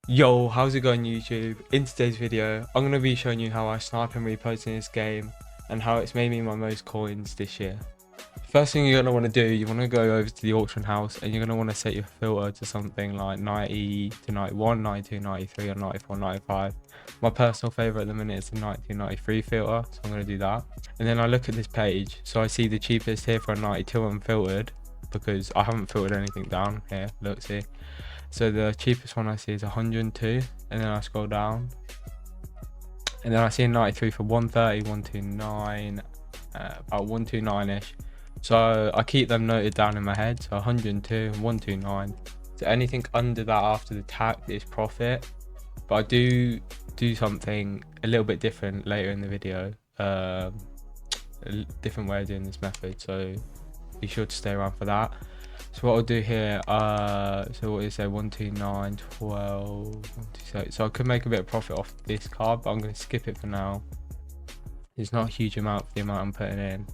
Yo, how's it going YouTube? In today's video, I'm going to be showing you how I snipe and repost in this game and how it's made me my most coins this year. First thing you're going to want to do, you want to go over to the auction house and you're going to want to set your filter to something like 90 to 91, 92, 93 or 94, 95. My personal favourite at the minute is the 92, 93 filter, so I'm going to do that. And then I look at this page, so I see the cheapest here for a 92 unfiltered because I haven't filtered anything down here, look, see. So the cheapest one I see is 102, and then I scroll down and then I see a 93 for 130, 129, about 129ish. So I keep them noted down in my head, so 102 and 129. So anything under that after the tax is profit, but I do something a little bit different later in the video, a different way of doing this method, so be sure to stay around for that. So what I'll do here, so what is it, 129, 12, 127. So I could make a bit of profit off this card, but I'm going to skip it for now. It's not a huge amount for the amount I'm putting in.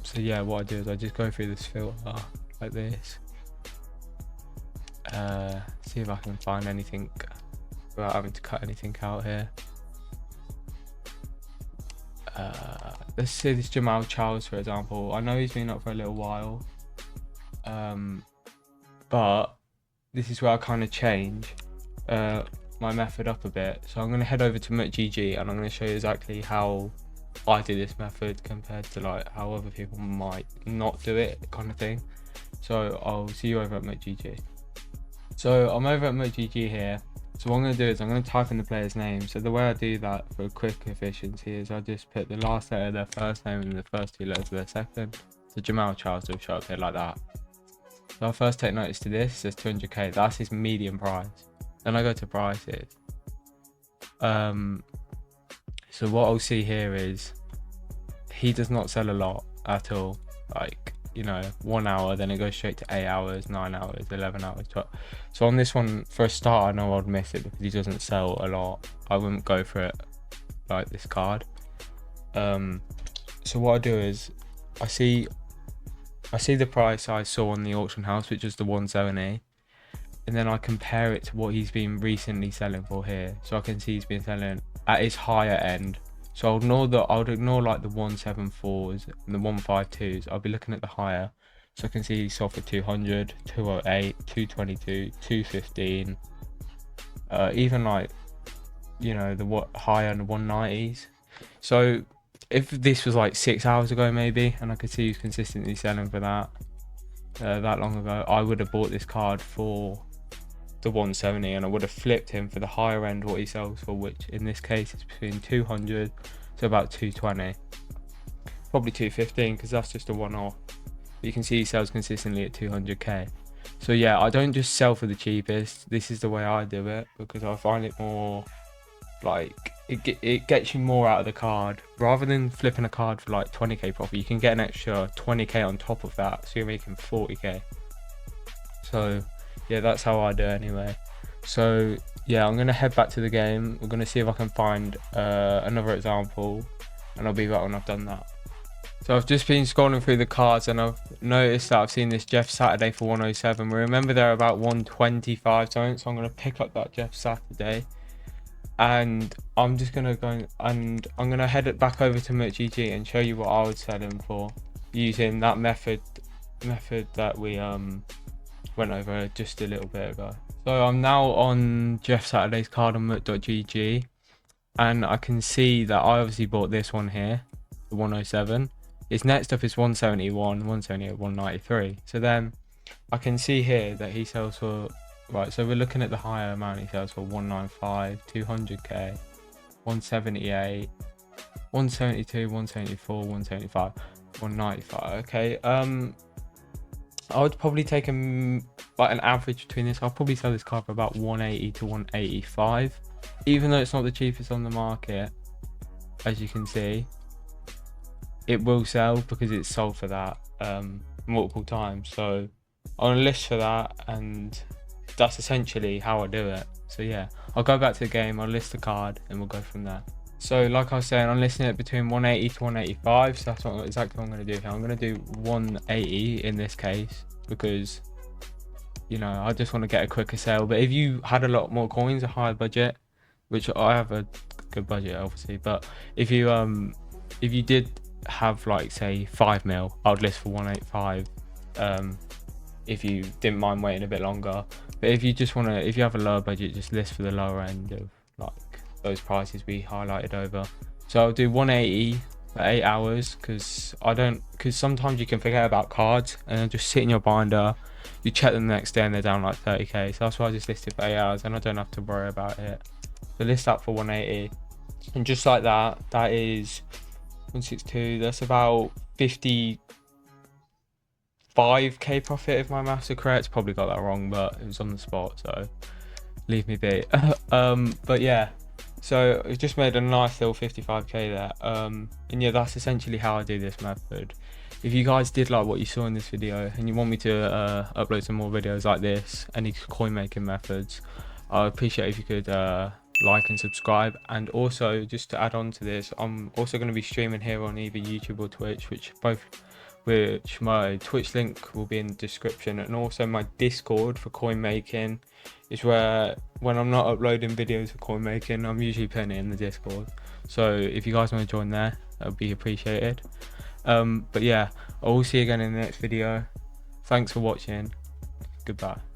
So yeah, what I do is I just go through this filter like this. See if I can find anything without having to cut anything out here. Let's see this Jamal Charles, for example. I know he's been up for a little while. But this is where I kind of change my method up a bit. So I'm going to head over to MutGG and I'm going to show you exactly how I do this method compared to like how other people might not do it, kind of thing. So I'll see you over at MutGG. So I'm over at MutGG here. So what I'm going to do is I'm going to type in the player's name. So the way I do that for quick efficiency is I just put the last letter of their first name and the first two letters of their second. So Jamal Charles will show up here like that. So I first take notice to this, it says 200k, that's his median price. Then I go to prices. So what I'll see here is he does not sell a lot at all. Like, you know, 1 hour, then it goes straight to 8 hours, 9 hours, 11 hours, 12. So on this one, for a start, I know I'd miss it because he doesn't sell a lot. I wouldn't go for it like this card. So what I do is I see the price I saw on the auction house, which is the 170, and then I compare it to what he's been recently selling for here. So I can see he's been selling at his higher end. So I would ignore like the 174s and the 152s. I'll be looking at the higher. So I can see he sold for 200, 208, 222, 215, even like, you know, the higher end 190s. So if this was like 6 hours ago maybe, and I could see he's consistently selling for that long ago, I would have bought this card for the 170 and I would have flipped him for the higher end what he sells for, which in this case is between 200 to about 220, probably 215 because that's just a one-off. But you can see he sells consistently at 200k. So yeah, I don't just sell for the cheapest. This is the way I do it because I find it more like it gets you more out of the card. Rather than flipping a card for like 20k profit, you can get an extra 20k on top of that, so you're making 40k. So yeah, that's how I do it anyway. So yeah, I'm gonna head back to the game. We're gonna see if I can find another example, and I'll be back when I've done that. So I've just been scrolling through the cards and I've noticed that I've seen this Jeff Saturday for 107. We remember they're about 125 something, so I'm gonna pick up that Jeff Saturday. And I'm just gonna go and I'm gonna head it back over to MutGG and show you what I would sell him for using that method that we went over just a little bit ago. So I'm now on Jeff Saturday's card on mut.gg and I can see that I obviously bought this one here, the 107. His next up is 171, 178, 193. So then I can see here that he sells for, right, so we're looking at the higher amount he sells for 195, 200k, 178, 172, 174, 175, 195. Okay, I would probably take like an average between this. I'll probably sell this card for about 180 to 185, even though it's not the cheapest on the market. As you can see, it will sell because it's sold for that multiple times. So on a list for that, and that's essentially how I do it. So yeah, I'll go back to the game, I'll list the card and we'll go from there. So like I was saying, I'm listing it between 180 to 185, so that's exactly what I'm going to do here. I'm going to do 180 in this case because you know, I just want to get a quicker sale. But if you had a lot more coins, a higher budget, which I have a good budget obviously, but if you did have like say 5 mil, I'd list for 185. If you didn't mind waiting a bit longer. But if you just want to, if you have a lower budget, just list for the lower end of like those prices we highlighted over. So I'll do 180 for 8 hours, because sometimes you can forget about cards and they'll just sit in your binder. You check them the next day and they're down like 30k. So that's why I just listed for 8 hours and I don't have to worry about it. So list that for 180, and just like that, that is 162. That's about 55k profit if my maths are correct. Probably got that wrong, but it was on the spot, so leave me be. But yeah, so it just made a nice little 55k there. And yeah, that's essentially how I do this method. If you guys did like what you saw in this video and you want me to upload some more videos like this, any coin making methods, I appreciate if you could like and subscribe. And also, just to add on to this, I'm also going to be streaming here on either YouTube or Twitch, which my Twitch link will be in the description, and also my Discord for coin making is where, when I'm not uploading videos for coin making, I'm usually putting it in the Discord. So if you guys want to join there, that would be appreciated. But yeah, I will see you again in the next video. Thanks for watching. Goodbye.